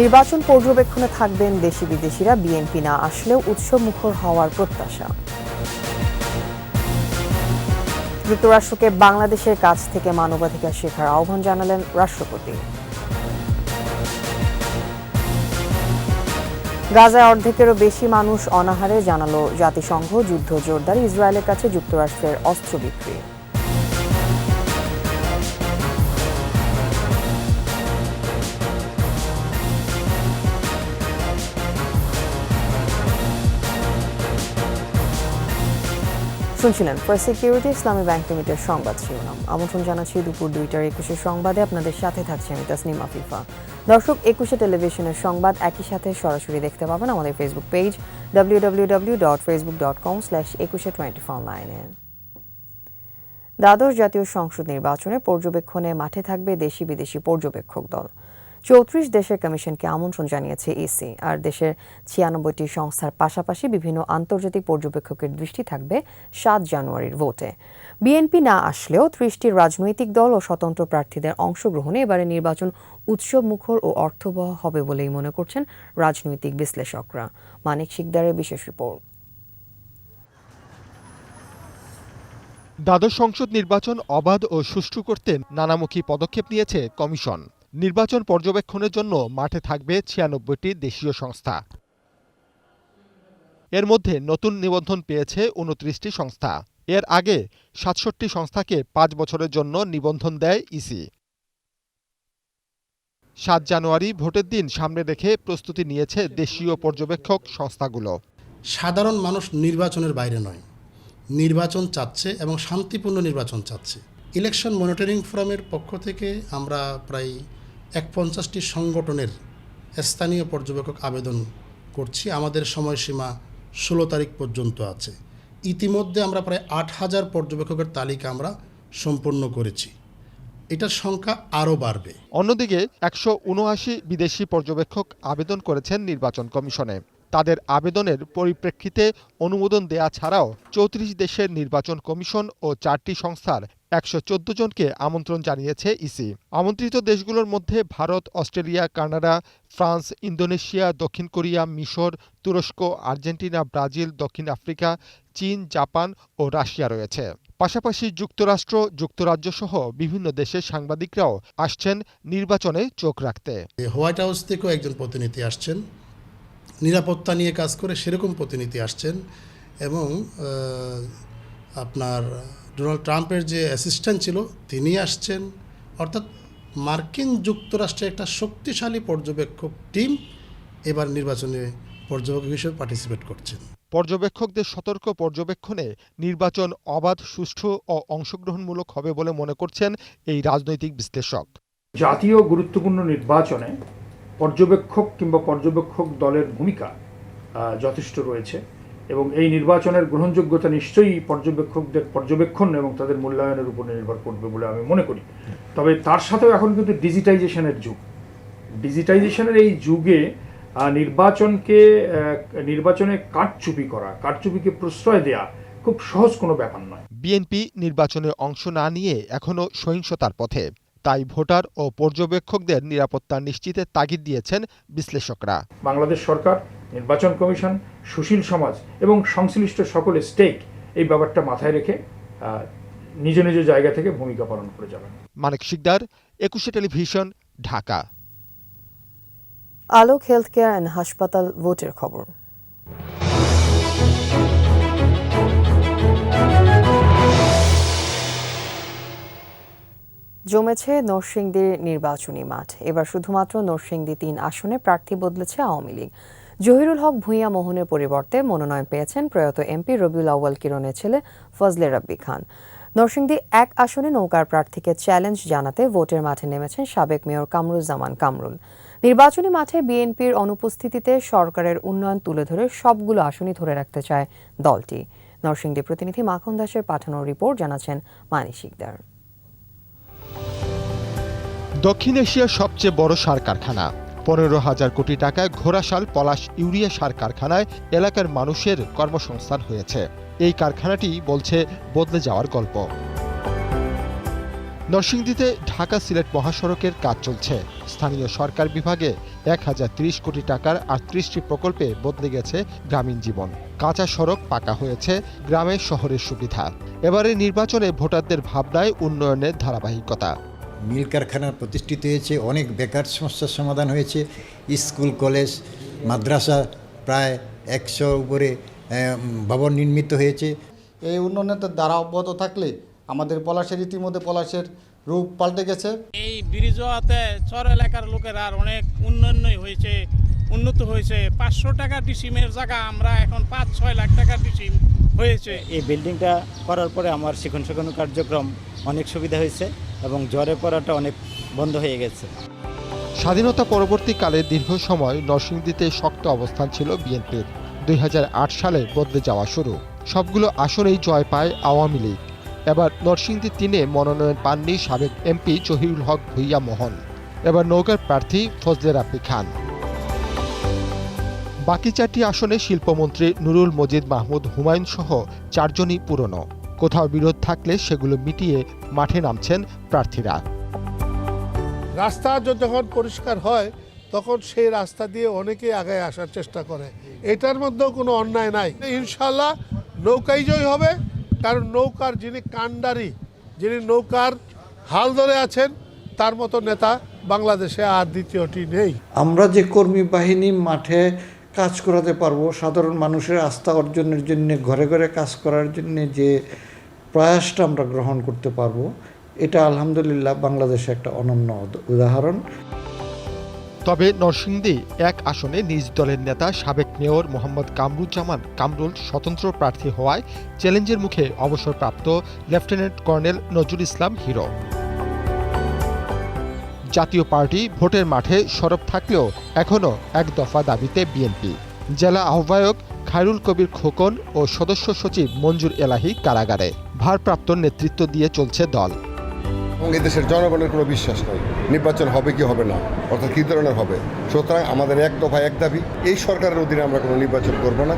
নির্বাচন পর্যবেক্ষণে থাকবেন দেশি বিদেশিরা, বিএনপি না আসলেও উৎসবমুখর হওয়ার প্রত্যাশা। যুক্তরাষ্ট্রকে বাংলাদেশের কাছ থেকে মানবাধিকার শেখার আহ্বান জানালেন রাষ্ট্রপতি। গাজায় অর্ধেকেরও বেশি মানুষ অনাহারে, জানালো জাতিসংঘ। যুদ্ধ জোরদার, ইসরায়েলের কাছে যুক্তরাষ্ট্রের অস্ত্র বিক্রি। শুনছিলেন ফার্স্ট সিকিউরিটি ইসলামী ব্যাংক লিমিটেড সংবাদ শিরোনাম। আমন্ত্রণ জানাচ্ছি দুপুর 2টার 21 সংবাদে। আপনাদের সাথে থাকছে আমি তাসনিম আফিফা। দর্শক, 21 টেলিভিশনের সংবাদ একই সাথে সরাসরি দেখতে পাবেন আমাদের ফেসবুক পেজ www.facebook.com/2124online-এ। দ্বাদশ জাতীয় সংসদ নির্বাচনে পর্যবেক্ষণে মাঠে থাকবে দেশি বিদেশি পর্যবেক্ষক দল। 34 দেশের কমিশনকে আমন্ত্রণ জানিয়েছে ইসি। আর দেশের 96টি সংস্থার পাশাপাশি বিভিন্ন আন্তর্জাতিক পর্যবেক্ষকের দৃষ্টি থাকবে 7 জানুয়ারির ভোটে। বিএনপি না আসলেও 30টি রাজনৈতিক দল ও স্বতন্ত্র প্রার্থীদের অংশগ্রহণে এবারে নির্বাচন উৎসবমুখর ও অর্থবহ হবে বলেই মনে করছেন রাজনৈতিক বিশ্লেষকরা। মানিক শিকদারের বিশেষ রিপোর্ট। দ্বাদশ সংসদ নির্বাচন অবাধ ও সুষ্ঠু করতে নানামুখী পদক্ষেপ নিয়েছে কমিশন। নির্বাচন পর্যবেক্ষণের জন্য মাঠে থাকবে 96টি দেশীয় সংস্থা। এর মধ্যে নতুন নিবন্ধন পেয়েছে 29টি সংস্থা। এর আগে 67টি সংস্থাকে 5 বছরের জন্য নিবন্ধন দেয় ইসি। 7 জানুয়ারি ভোটের দিন সামনে রেখে প্রস্তুতি নিয়েছে দেশীয় পর্যবেক্ষক সংস্থাগুলো। সাধারণ মানুষ নির্বাচনের বাইরে নয়, নির্বাচন চাচ্ছে এবং শান্তিপূর্ণ নির্বাচন চাচ্ছে। ইলেকশন মনিটরিং ফোরামের পক্ষ থেকে আমরা প্রায় 51টি সংগঠনের স্থানীয় পর্যবেক্ষক আবেদন করছি। আমাদের সময়সীমা 16 তারিখ পর্যন্ত আছে। ইতিমধ্যে আমরা প্রায় 8000 পর্যবেক্ষকের তালিকা আমরা সম্পন্ন করেছি। এটার সংখ্যা আরও বাড়বে। অন্যদিকে 179 বিদেশি পর্যবেক্ষক আবেদন করেছেন নির্বাচন কমিশনে। তাদের আবেদনের পরিপ্রেক্ষিতে অনুমোদন দেয়া ছাড়াও 34 দেশের নির্বাচন কমিশন ও 4টি সংস্থার 114 জনকে আমন্ত্রণ জানিয়েছে ইসি। আমন্ত্রিত দেশগুলোর মধ্যে Bharat, Australia, Canada, France, Indonesia, দক্ষিণ কোরিয়া, মিশর, তুরস্ক, আর্জেন্টিনা, ব্রাজিল, দক্ষিণ আফ্রিকা, চীন, জাপান ও রাশিয়া রয়েছে। পাশাপাশি যুক্তরাষ্ট্র, যুক্তরাজ্য সহ বিভিন্ন দেশের সাংবাদিকরাও আসছেন নির্বাচনে চোখ রাখতে। হোয়াইট হাউস থেকেও একজন প্রতিনিধি আসছেন, নিরাপত্তা নিয়ে কাজ করে সেরকম প্রতিনিধি আসছেন, এবং আপনার ডোনাল্ড ট্রাম্পের যে অ্যাসিস্ট্যান্ট ছিল তিনি আসছেন। অর্থাৎ মার্কিন যুক্তরাষ্ট্রের একটা শক্তিশালী পর্যবেক্ষক টিম এবার নির্বাচনে পর্যবেক্ষক হিসেবে পার্টিসিপেট করছেন। পর্যবেক্ষকদের সতর্ক পর্যবেক্ষণে নির্বাচন অবাধ, সুষ্ঠু ও অংশগ্রহণমূলক হবে বলে মনে করছেন এই রাজনৈতিক বিশ্লেষক। জাতীয় গুরুত্বপূর্ণ নির্বাচনে পর্যবেক্ষক কিংবা পর্যবেক্ষক দলের ভূমিকা যথেষ্ট রয়েছে এবং এই নির্বাচনের গ্রহণযোগ্যতা নিশ্চয়ই পর্যবেক্ষকদের পর্যবেক্ষণ এবং তাদের মূল্যায়নের উপর নির্ভর করবে বলে আমি মনে করি। তবে তার সাথেও এখন কিন্তু ডিজিটাইজেশনের যুগ। ডিজিটাইজেশনের এই যুগে নির্বাচনে কারচুপিকে প্রশ্রয় দেয়া খুব সহজ কোনো ব্যাপার নয়। বিএনপি নির্বাচনে অংশ না নিয়ে এখনও সহিংসতার পথে। তাই ভোটার ও পর্যবেক্ষকদের নিরাপত্তা নিশ্চিতের তাগিদ দিয়েছেন বিশ্লেষকরা। বাংলাদেশ সরকার, নির্বাচন কমিশন, সুশীল সমাজ এবং সংশ্লিষ্ট সকল স্টেক এই ব্যাপারটা মাথায় রেখে নিজ নিজ জায়গা থেকে ভূমিকা পালন করে যাবেন। Manik Shikdar, 21 television, Dhaka. Alok health care and হাসপাতাল ভোটের খবর। জমেছে নরসিংদীর নির্বাচনী মাঠ। এবার শুধুমাত্র নরসিংদী 3 আসনে প্রার্থী বদলেছে আওয়ামী লীগ। জহিরুল হক ভূঁইয়া মোহনের পরিবর্তে মনোনয়ন পেয়েছেন প্রয়াত এমপি রবিউল আউয়াল কিরণের ছেলে ফজলে রাব্বি খান। নরসিংদী 1 আসনে নৌকার প্রার্থীকে চ্যালেঞ্জ জানাতে ভোটের মাঠে নেমেছেন সাবেক মেয়র কামরুজ্জামান কামরুল। নির্বাচনী মাঠে বিএনপির অনুপস্থিতিতে সরকারের উন্নয়ন তুলে ধরে সবগুলো আসনই ধরে রাখতে চায় দলটি। নরসিংদী প্রতিনিধি মাখন দাসের পাঠানো রিপোর্ট জানাচ্ছেন মানিক শিকদার। দক্ষিণ এশিয়ার সবচেয়ে বড় সার কারখানা, 15,000 কোটি টাকায় ঘোড়াশাল পলাশ ইউরিয়া সার কারখানায় এলাকার মানুষের কর্মসংস্থান হয়েছে। এই কারখানাটি বলছে বদলে যাওয়ার গল্প। নরসিংদীতে ঢাকা সিলেট মহাসড়কের কাজ চলছে। স্থানীয় সরকার বিভাগে 1030 কোটি টাকার 38টি প্রকল্পে বদলে গেছে গ্রামীণ জীবন। কাঁচা সড়ক পাকা হয়েছে, গ্রামে শহরের সুবিধা। এবারে নির্বাচনে ভোটারদের ভাবনায় উন্নয়নের ধারাবাহিকতা। মিল কারখানা প্রতিষ্ঠিত হয়েছে, অনেক বেকার সমস্যার সমাধান হয়েছে, স্কুল কলেজ মাদ্রাসা প্রায় 100 উপরে ভবন নির্মিত হয়েছে। এই উন্নয়নের দ্বারা অব্যাহত থাকলে আমাদের পলাশের ইতিমধ্যে পলাশের রূপ পাল্টে গেছে। এই ব্রিজ হওয়াতে চর এলাকার লোকের আর অনেক উন্নত হয়েছে। 500 টাকা ডিসিমের জায়গা আমরা এখন 5-6 লাখ টাকা ডিসিম হয়েছে। এই বিল্ডিংটা করার পরে আমার শিক্ষণ কার্যক্রম অনেক সুবিধা হয়েছে এবং জ্বরে পড়াটা অনেক বন্ধ হয়ে গেছে। স্বাধীনতা পরবর্তীকালে দীর্ঘ সময় নরসিংদীতে শক্ত অবস্থান ছিল বিএনপির। 2008 সালে বদলে যাওয়া শুরু। সবগুলো আসনেই জয় পায় আওয়ামী লীগ। এবার নরসিংদী 3-এ মনোনয়ন পাননি সাবেক এমপি জহিরুল হক ভূঁইয়া মোহন। এবার নৌকার প্রার্থী ফজলে রাব্বী খান। বাকি 4টি আসনে শিল্পমন্ত্রী নুরুল মজিদ মাহমুদ হুমায়ুন সহ 4 জনই পুরনো। কোথাও বিরোধ থাকলে সেগুলো মিটিয়ে মাঠে নামছেন প্রার্থীরা। রাস্তা যখন পরিষ্কার হয় তখন সেই রাস্তা দিয়ে অনেকেই আগায় আসার চেষ্টা করে। এটার মধ্যেও কোনো অন্যায় নাই। ইনশাল্লাহ নৌকাই জয় হবে, কারণ নৌকার যিনি কান্ডারি, যিনি নৌকার হাল ধরে আছেন, তার মতো নেতা বাংলাদেশে আর দ্বিতীয়টি নেই। আমরা যে কর্মী বাহিনী মাঠে কাজ করাতে পারবো, সাধারণ মানুষের আস্থা অর্জনের জন্য ঘরে ঘরে কাজ করার জন্য যে প্রয়াসটা আমরা গ্রহণ করতে পারবো, এটা আলহামদুলিল্লাহ বাংলাদেশে একটা অনন্য উদাহরণ। তবে নরসিংদী 1 আসনে নিজ দলের নেতা সাবেক মেয়র মোহাম্মদ কামরুজ্জামান কামরুল স্বতন্ত্র প্রার্থী হওয়ায় চ্যালেঞ্জের মুখে অবসরপ্রাপ্ত lieutenant colonel Nazrul Islam hero. জাতীয় পার্টি ভোটের মাঠে সরব থাকলেও এখনও এক দফা দাবিতে বিএনপি। জেলা আহ্বায়ক খায়রুল কবির খোকন ও সদস্য সচিব মঞ্জুর এলাহি কারাগারে। ভারপ্রাপ্ত নেতৃত্ব দিয়ে চলছে দল। এদেশের জনগণের কোনো বিশ্বাস নাই নির্বাচন হবে কি হবে না, অর্থাৎ কী ধরনের হবে। সুতরাং আমাদের এক দফা এক দাবি, এই সরকারের অধীনে আমরা কোনো নির্বাচন করব না।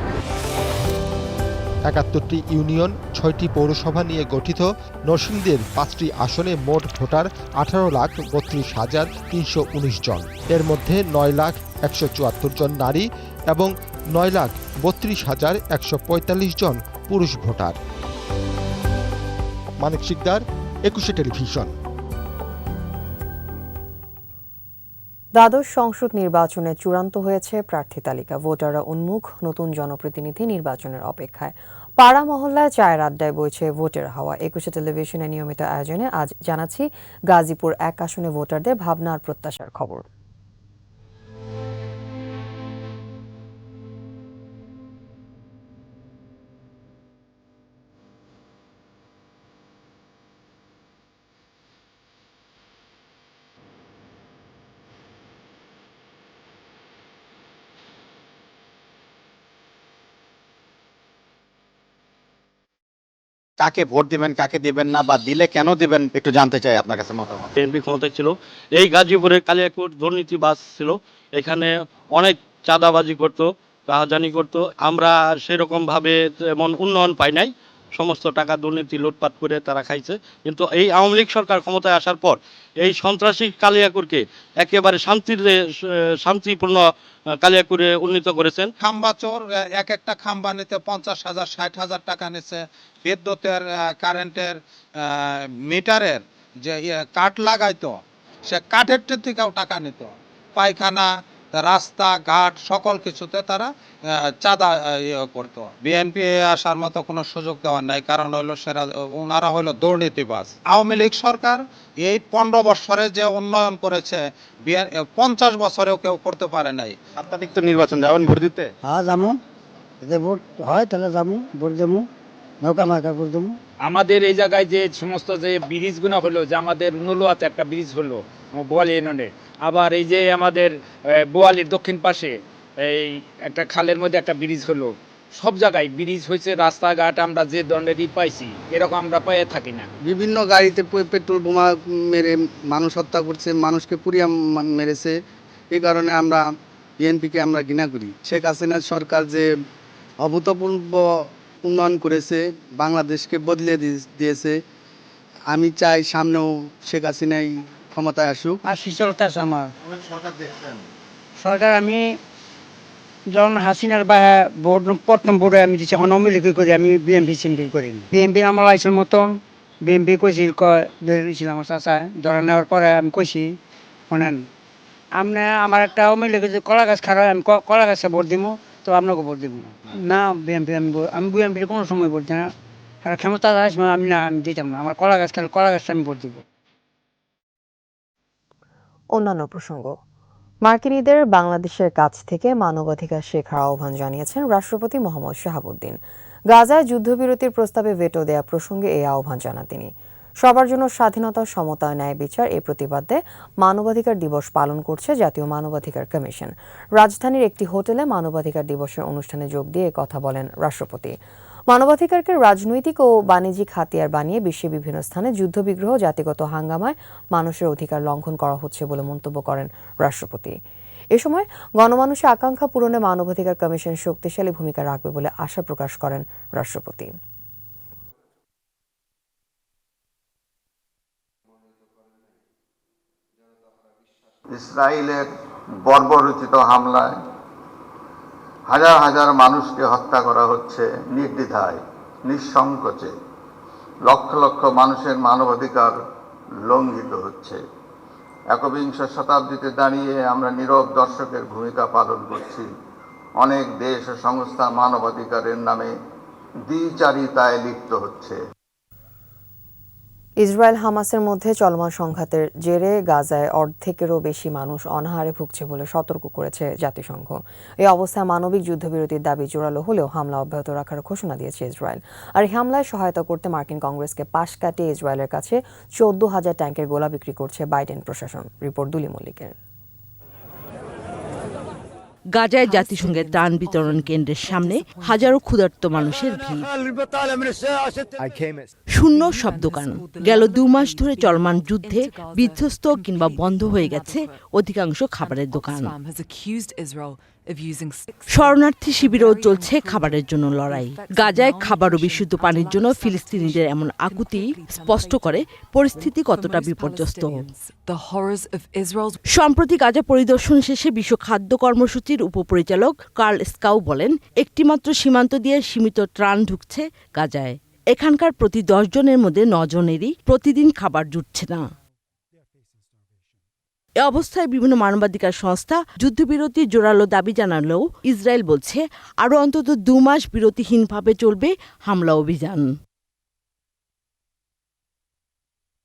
71টি ইউনিয়ন, 6টি পৌরসভা নিয়ে গঠিত নরসিংদীর 5টি আসনে মোট ভোটার 18,32,319 জন। এর মধ্যে 9,174 জন নারী এবং 9,32,145 জন পুরুষ ভোটার। মানিক শিকদার, 21 টেলিভিশন। দ্বাদশ সংসদ নির্বাচনে চূড়ান্ত হয়েছে প্রার্থী তালিকা। ভোটাররা উন্মুখ, নতুন জনপ্রতিনিধি নির্বাচনের অপেক্ষায়। পাড়া মহল্লায় চায়ের আড্ডায় বইছে ভোটের হাওয়া। 21 টেলিভিশনের নিয়মিত আয়োজনে আজ জানাচ্ছি গাজীপুর 1 আসনে ভোটারদের ভাবনা আর প্রত্যাশার খবর। কাকে ভোট দিবেন, কাকে দিবেন না, বা দিলে কেন দিবেন, একটু জানতে চাই আপনার কাছে মতামত। বিএনপি ক্ষমতায় ছিল, এই গাজীপুরে কালিয়াকৈর দুর্নীতিবাজ ছিল, এখানে অনেক চাঁদাবাজি করত, রাহাজানি করত। আমরা সেরকম ভাবে এমন উন্নয়ন পাই নাই, সমস্ত টাকা দুর্নীতি লুটপাট করে তারা খাইছে। কিন্তু এই আওয়ামী লীগ সরকার ক্ষমতায় আসার পর এই সন্ত্রাসী কালিয়াকৈরকে একেবারে শান্তিপূর্ণ কালিয়াকৈরে উন্নীত করেছেন। খাম্বা চোর এক একটা খাম্বা নিতে 50,000 60,000 টাকা নিচ্ছে। বিদ্যুতের কারেন্টের মিটারের যে কাঠ লাগাইতো, সে কাঠের থেকেও টাকা নিত। পায়খানা, রাস্তা ঘাট সকল কিছুতে তারা চাঁদা করতো। বিএনপি আসার মতো কোনো সুযোগ দেওয়ার নাই, কারণ হইলো ওনারা হইলো দুর্নীতিবাজ। আওয়ামী লীগ সরকার এই 15 বছরে যে উন্নয়ন করেছে 50 বছরেও কেউ করতে পারে নাই। সাপ্তাহিক তো নির্বাচন, যাবেন ভোট দিতে? হ্যাঁ যাবো, যদি ভোট হয় তাহলে যাবো, ভোট দেবো, নৌকা মার্কা ভোট দেবো। আমাদের এই জায়গায় যে সমস্ত যে ব্রিজগুলো হলো, যে আমাদের নলুয়াতে একটা ব্রিজ হলো বোয়ালি ইউনিয়নে, আবার এই যে আমাদের বোয়ালির দক্ষিণ পাশে এই একটা খালের মধ্যে একটা ব্রিজ হলো, সব জায়গায় ব্রিজ হয়েছে। রাস্তাঘাট আমরা যে ধরনের পাইছি এরকম আমরা পেয়ে থাকি না। বিভিন্ন গাড়িতে পেট্রোল বোমা মেরে মানুষ হত্যা করছে, মানুষকে পুড়িয়ে মেরেছে। এই কারণে আমরা বিএনপিকে আমরা ঘৃণা করি। শেখ হাসিনা সরকার যে অভূতপূর্ব উন্নয়ন করেছে, বাংলাদেশকে বদলে দিয়েছে। আমি চাই সামনেও শেখ হাসিনাই ক্ষমতায় আসুক। আর শিশলতা আছে আমার সরকার। আমি যখন হাসিনার বা ভোট প্রথম ভোটে আমি দিচ্ছি এখন আওয়ামী লীগ করি, আমি বিএনপি সিএমপি করি। বিএনপি আমার লাইসের মতন বিএনপি কইছি আমার চাচা ধরে নেওয়ার পরে আমি কইছি শোনেন আপনি আমার একটা আওয়ামী লীগের যে কলা গাছ খারাপ আমি কলা গাছে ভোট দিব, তো আপনাকে ভোট দিব না। বিএনপি আমি বিএনপির কোনো সময় ভোট দিই না। আর ক্ষমতা আসবে আমি না, আমি দিতাম না। আমার কলা গাছ খেলে কলা গাছটা আমি ভোট দিব। অন্যান্য প্রসঙ্গ, মার্কিনীদের বাংলাদেশের কাছ থেকে মানবাধিকার শেখার আহ্বান জানিয়েছেন রাষ্ট্রপতি মোহাম্মদ শাহাবুদ্দিন। গাজায় যুদ্ধবিরতির প্রস্তাবে ভেটো দেয়া প্রসঙ্গে এই আহ্বান জানান তিনি। সবার জন্য স্বাধীনতা, সমতা, ন্যায় বিচার এই প্রতিবাদে মানবাধিকার দিবস পালন করছে জাতীয় মানবাধিকার কমিশন। রাজধানীর একটি হোটেলে মানবাধিকার দিবসের অনুষ্ঠানে যোগ দিয়ে কথা বলেন রাষ্ট্রপতি। মানবাধিকারকে রাজনৈতিক ও বাণিজ্যিক হাতিয়ার বানিয়ে বিশ্বের বিভিন্ন স্থানে যুদ্ধবিগ্রহ, জাতিগত হাঙ্গামায় মানুষের অধিকার লঙ্ঘন করা হচ্ছে বলে মন্তব্য করেন রাষ্ট্রপতি। এ সময় গণমানুষের আকাঙ্ক্ষা পূরণে মানবাধিকার কমিশন শক্তিশালী ভূমিকা রাখবে বলে আশা প্রকাশ করেন রাষ্ট্রপতি। ইসরায়েলের বর্বরোচিত হামলায় হাজার হাজার মানুষকে হত্যা করা হচ্ছে নির্দ্বিধায়, নিঃসংকোচে। লক্ষ লক্ষ মানুষের মানবাধিকার লঙ্ঘিত হচ্ছে। একবিংশ শতাব্দীতে দাঁড়িয়ে আমরা নীরব দর্শকের ভূমিকা পালন করছি। অনেক দেশ ও সংস্থা মানবাধিকারের নামে দ্বিচারিতায় লিপ্ত হচ্ছে। ইসরায়েল হামাসের মধ্যে চলমান সংঘাতের জেরে গাজায় অর্ধেকেরও বেশি মানুষ অনাহারে ভুগছে বলে সতর্ক করেছে জাতিসংঘ। এই অবস্থায় মানবিক যুদ্ধবিরতির দাবি জোরালো হলেও হামলা অব্যাহত রাখার ঘোষণা দিয়েছে ইসরায়েল। আর এই হামলায় সহায়তা করতে মার্কিন কংগ্রেসকে পাশ কাটিয়ে ইসরায়েলের কাছে 14,000 ট্যাঙ্কের গোলা বিক্রি করছে বাইডেন প্রশাসন। রিপোর্ট দুলি মল্লিকের। গাজায় জাতিসংঘের ত্রাণ বিতরণ কেন্দ্রের সামনে হাজারো ক্ষুধার্ত মানুষের ভিড়। শূন্য সব দোকান। গেল 2 মাস ধরে চলমান যুদ্ধে বিধ্বস্ত কিংবা বন্ধ হয়ে গেছে অধিকাংশ খাবারের দোকান। শরণার্থী শিবিরেও চলছে খাবারের জন্য লড়াই। গাজায় খাবার ও বিশুদ্ধ পানির জন্য ফিলিস্তিনিদের এমন আকুতি স্পষ্ট করে পরিস্থিতি কতটা বিপর্যস্ত। সম্প্রতি গাজা পরিদর্শন শেষে বিশ্ব খাদ্য কর্মসূচির উপপরিচালক কার্ল স্কাউ বলেন, একটিমাত্র সীমান্ত দিয়ে সীমিত ত্রাণ ঢুকছে গাজায়। এখানকার প্রতি 10 জনের মধ্যে 9 জনেরই প্রতিদিন খাবার জুটছে না। এ অবস্থায় বিভিন্ন মানবাধিকার সংস্থা যুদ্ধবিরতির জোরালো দাবি জানালেও ইসরায়েল বলছে আরও অন্তত 2 মাস বিরতিহীনভাবে চলবে হামলা অভিযান।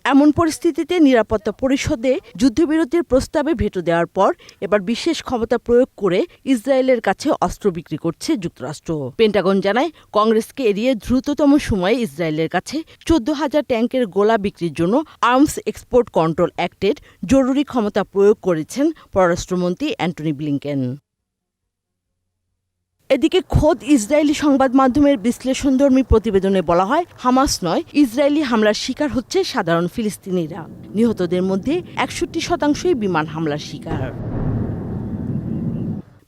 এমন পরিস্থিতিতে নিরাপত্তা পরিষদে যুদ্ধবিরতির প্রস্তাবে ভেটো দেওয়ার পর এবার বিশেষ ক্ষমতা প্রয়োগ করে ইসরায়েলের কাছে অস্ত্র বিক্রি করছে যুক্তরাষ্ট্র। পেন্টাগন জানায়, কংগ্রেসকে এড়িয়ে দ্রুততম সময়ে ইসরায়েলের কাছে 14,000 ট্যাঙ্কের গোলা বিক্রির জন্য আর্মস এক্সপোর্ট কন্ট্রোল অ্যাক্টের জরুরি ক্ষমতা প্রয়োগ করেছেন পররাষ্ট্রমন্ত্রী অ্যান্টনি ব্লিংকেন। এদিকে খোদ ইসরায়েলি সংবাদ মাধ্যমের বিশ্লেষণধর্মী প্রতিবেদনে বলা হয়, হামাস নয়, ইসরায়েলি হামলার শিকার হচ্ছে সাধারণ ফিলিস্তিনিরা। নিহতদের মধ্যে 61% বিমান হামলার শিকার।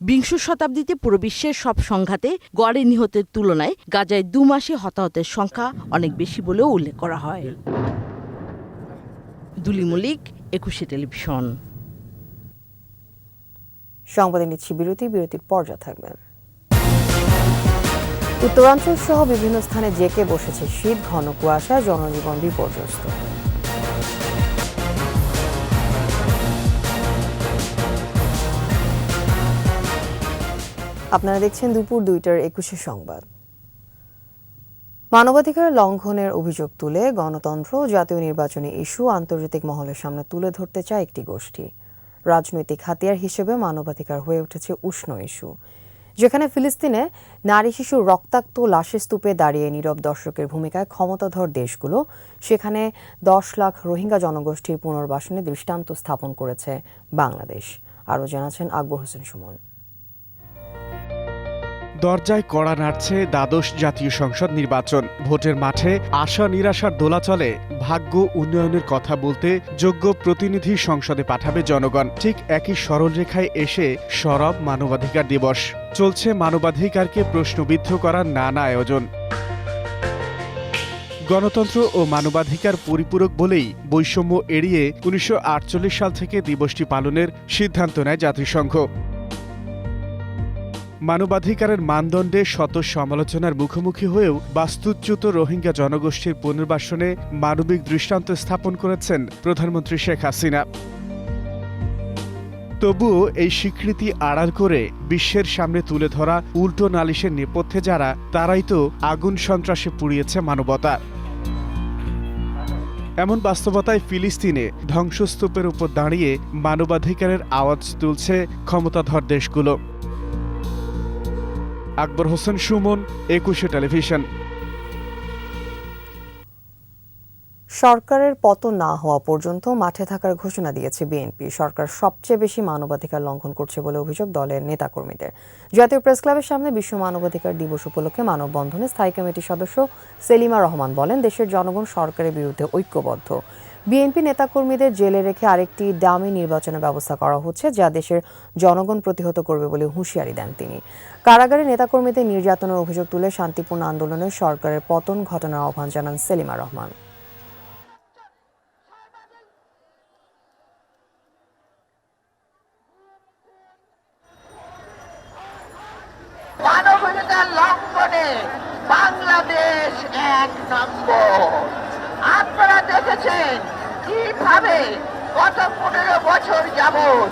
20 শতাব্দীতে পুরো বিশ্বের সব সংঘাতে গড়ে নিহতের তুলনায় গাজায় 2 মাসে হতাহতের সংখ্যা অনেক বেশি বলেও উল্লেখ করা হয়। দুলি মল্লিক, 21 টেলিভিশন। সংবাদে নিচ্ছি বিরতির পর যা থাকবে। উত্তরাঞ্চল সহ বিভিন্ন স্থানে জেঁকে বসেছে শীত, ঘন কুয়াশা, জনজীবন বিপর্যস্ত। আপনারা দেখছেন দুপুর 2টার 21 সংবাদ। মানবাধিকার লঙ্ঘনের অভিযোগ তুলে গণতন্ত্র, জাতীয় নির্বাচনী ইস্যু আন্তর্জাতিক মহলের সামনে তুলে ধরতে চায় একটি গোষ্ঠী। রাজনৈতিক হাতিয়ার হিসেবে মানবাধিকার হয়ে উঠেছে উষ্ণ ইস্যু। যেখানে ফিলিস্তিনে নারী শিশুর রক্তাক্ত লাশের স্তূপে দাঁড়িয়ে নীরব দর্শকের ভূমিকায় ক্ষমতাধর দেশগুলো, সেখানে 10 লাখ রোহিঙ্গা জনগোষ্ঠীর পুনর্বাসনে দৃষ্টান্ত স্থাপন করেছে বাংলাদেশ। আরও জানাচ্ছেন আকবর হোসেন সুমন। দরজায় কড়া নাড়ছে দ্বাদশ জাতীয় সংসদ নির্বাচন। ভোটের মাঠে আশা নিরাশার দোলাচলে। ভাগ্য উন্নয়নের কথা বলতে যোগ্য প্রতিনিধি সংসদে পাঠাবে জনগণ। ঠিক একই সরলরেখায় এসে সরব মানবাধিকার দিবস। চলছে মানবাধিকারকে প্রশ্নবিদ্ধ করার নানা আয়োজন। গণতন্ত্র ও মানবাধিকার পরিপূরক বলেই বৈষম্য এড়িয়ে 1948 সাল থেকে দিবসটি পালনের সিদ্ধান্ত নেয় জাতিসংঘ। মানবাধিকারের মানদণ্ডে শত সমালোচনার মুখোমুখি হয়েও বাস্তুচ্যুত রোহিঙ্গা জনগোষ্ঠীর পুনর্বাসনে মানবিক দৃষ্টান্ত স্থাপন করেছেন প্রধানমন্ত্রী শেখ হাসিনা। তবুও এই স্বীকৃতি আড়াল করে বিশ্বের সামনে তুলে ধরা উল্টো নালিশের নেপথ্যে যারা, তারাই তো আগুন সন্ত্রাসে পুড়িয়েছে মানবতা। এমন বাস্তবতায় ফিলিস্তিনে ধ্বংসস্তূপের উপর দাঁড়িয়ে মানবাধিকারের আওয়াজ তুলছে ক্ষমতাধর দেশগুলো। আকবর হোসেন সুমন, একুশে টেলিভিশন। সরকারের পতন না হওয়া পর্যন্ত মাঠে থাকার ঘোষণা দিয়েছে বিএনপি। সরকার সবচেয়ে বেশি মানবাধিকার লঙ্ঘন করছে বলে অভিযোগ দলের নেতাকর্মীদের। জাতীয় প্রেস ক্লাবের সামনে বিশ্ব মানবাধিকার দিবস উপলক্ষে মানববন্ধনে স্থায়ী কমিটির সদস্য সেলিমা রহমান বলেন, দেশের জনগণ সরকারের বিরুদ্ধে ঐক্যবদ্ধ। বিএনপি নেতাকর্মীদের জেলে রেখে আরেকটি ডামি নির্বাচনের ব্যবস্থা করা হচ্ছে, যা দেশের জনগণ প্রতিহত করবে বলে হুঁশিয়ারি দেন তিনি। কারাগারে নেতাকর্মীদের নির্যাতনের অভিযোগ তুলে শান্তিপূর্ণ আন্দোলনে সরকারের পতন ঘটানোর আহ্বান জানান সেলিমা রহমান। মানবাধিকার লঙ্ঘনে বাংলাদেশ 1 নম্বর। আপনারা দেখেছেন কিভাবে গত 15 বছর যাবৎ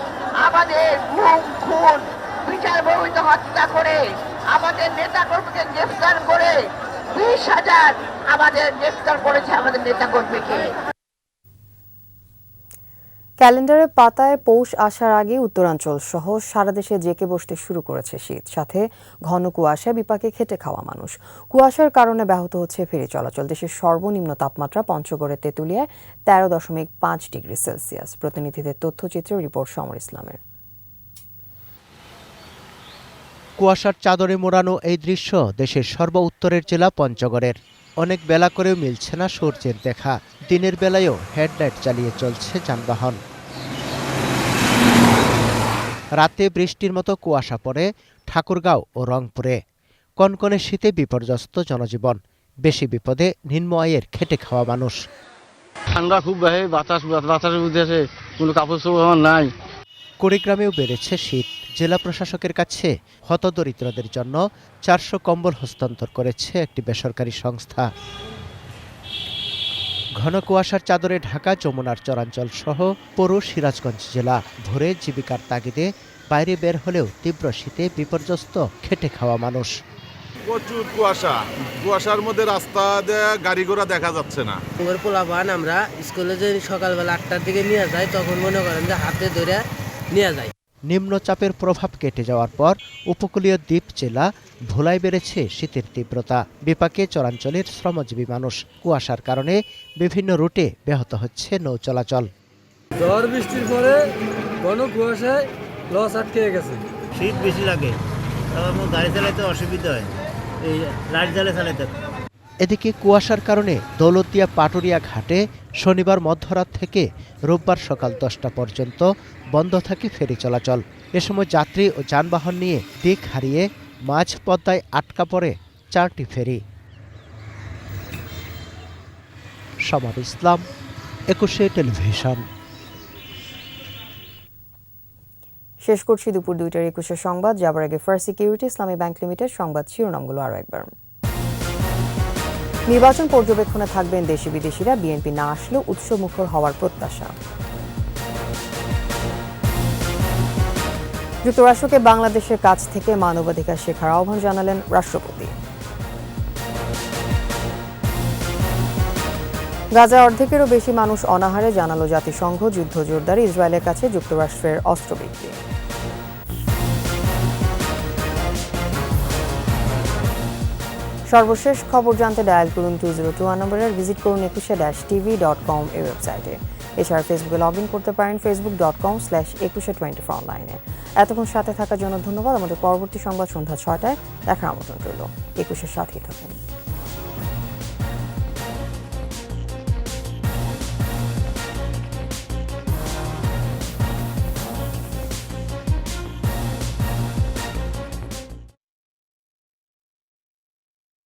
আমাদের গুম, খুন, বিচার বহির্ভূত হত্যা করে আমাদের নেতাকর্মীকে গ্রেফতার করে 20,000 আমাদের গ্রেফতার করেছে আমাদের নেতাকর্মীকে। ক্যালেন্ডারের পাতায় পৌষ আসার আগে উত্তরাঞ্চল সহ সারা দেশে জেঁকে বসতে শুরু করেছে শীত। সাথে ঘন কুয়াশায় বিপাকে খেটে খাওয়া মানুষ। কুয়াশার কারণে ব্যাহত হচ্ছে ফেরি চলাচল। দেশের সর্বনিম্ন তাপমাত্রা পঞ্চগড়ে তেঁতুলিয়ায় 13.5 ডিগ্রি সেলসিয়াস। প্রতিনিধিদের তথ্যচিত্র, রিপোর্ট সমর ইসলামের। কুয়াশার চাদরে মোড়ানো এই দৃশ্য দেশের সর্ব উত্তরের জেলা পঞ্চগড়ের। অনেক বেলা করেও মিলছে না সূর্যের দেখা। দিনের বেলায়ও হেডলাইট চালিয়ে চলছে যানবাহন। রাতে বৃষ্টির মতো কুয়াশা পড়ে ঠাকুরগাঁও ও রংপুরে। কনকনে শীতে বিপর্যস্ত জনজীবন। বেশি বিপদে নিম্ন আয়ের খেটে খাওয়া মানুষ। ঠান্ডা খুব বেশি, বাতাসের উঠেছে, কোনো কাপড় চোপড় নাই। কুড়িগ্রামেও বেড়েছে শীত। জেলা প্রশাসকের কাছে হতদরিদ্রদের জন্য 400 কম্বল হস্তান্তর করেছে একটি বেসরকারি সংস্থা। ঘন কুয়াশার চাদরে ঢাকা যমুনার চরাঞ্চল সহ পুরো সিরাজগঞ্জ জেলা। ভোরে জীবিকার তাগিদে বাইরে বের হলেও তীব্র শীতে বিপর্যস্ত খেটে খাওয়া মানুষ। প্রচুর কুয়াশা, কুয়াশার মধ্যে রাস্তা দিয়ে গাড়ি ঘোড়া দেখা যাচ্ছে না। পোলাপান আমরা স্কুলে যদি সকালবেলা 8টার দিকে নিয়ে যাই, তখন মনে করেন যে হাতে ধরে নিয়ে যায়। নিম্নচাপের প্রভাব কেটে যাওয়ার পর উপকূলীয় দ্বীপ জেলা ভোলায় বেড়েছে শীতের তীব্রতা। বিপাকে চরাঞ্চলের শ্রমজীবী মানুষ। কুয়াশার কারণে বিভিন্ন রুটে ব্যাহত হচ্ছে নৌ চলাচল। ঝড় বৃষ্টির পরে ঘন কুয়াশায় লস আটকে গেছে। শীত বেশি লাগে, গাড়ি চালাইতে অসুবিধা হয়, এই লাইট জ্বালে চালাইতে। এদিকে কুয়াশার কারণে দৌলতদিয়া পাটুরিয়া ঘাটে শনিবার মধ্যরাত থেকে রোববার সকাল 10টা পর্যন্ত বন্ধ থাকে ফেরি চলাচল। এ সময় যাত্রী ও যানবাহন নিয়ে দিক হারিয়ে মাঝ পদ্মায় আটকা পড়ে 4টি ফেরি। সমর ইসলাম, একুশে টেলিভিশন। শেষ করছি দুপুর 2টার 21 সংবাদ। যাবার আগে ফার্স্ট সিকিউরিটি ইসলামী ব্যাংক লিমিটেড সংবাদ শিরোনামগুলো আরও একবার। নির্বাচন পর্যবেক্ষণে থাকবেন দেশি বিদেশিরা। বিএনপি না আসলেও উৎসবমুখর হওয়ার প্রত্যাশা। যুক্তরাষ্ট্রকে বাংলাদেশের কাছ থেকে মানবাধিকার শেখার আহ্বান জানালেন রাষ্ট্রপতি। গাজায় অর্ধেকেরও বেশি মানুষ অনাহারে, জানালো জাতিসংঘ। যুদ্ধ জোরদার, ইসরায়েলের কাছে যুক্তরাষ্ট্রের অস্ত্র বিক্রি। সর্বশেষ খবর জানতে ডায়াল করুন 2021 নম্বরে, ভিজিট করুন ekusha-tv.com এই ওয়েবসাইটে। এছাড়া ফেসবুকে লগ ইন করতে পারেন facebook.com/ekusha24 অনলাইনে। এতক্ষণ সাথে থাকার জন্য ধন্যবাদ। আমাদের পরবর্তী সংবাদ সন্ধ্যা 6টায় দেখার আমন্ত্রণ রইল। একুশের সাথেই থাকুন।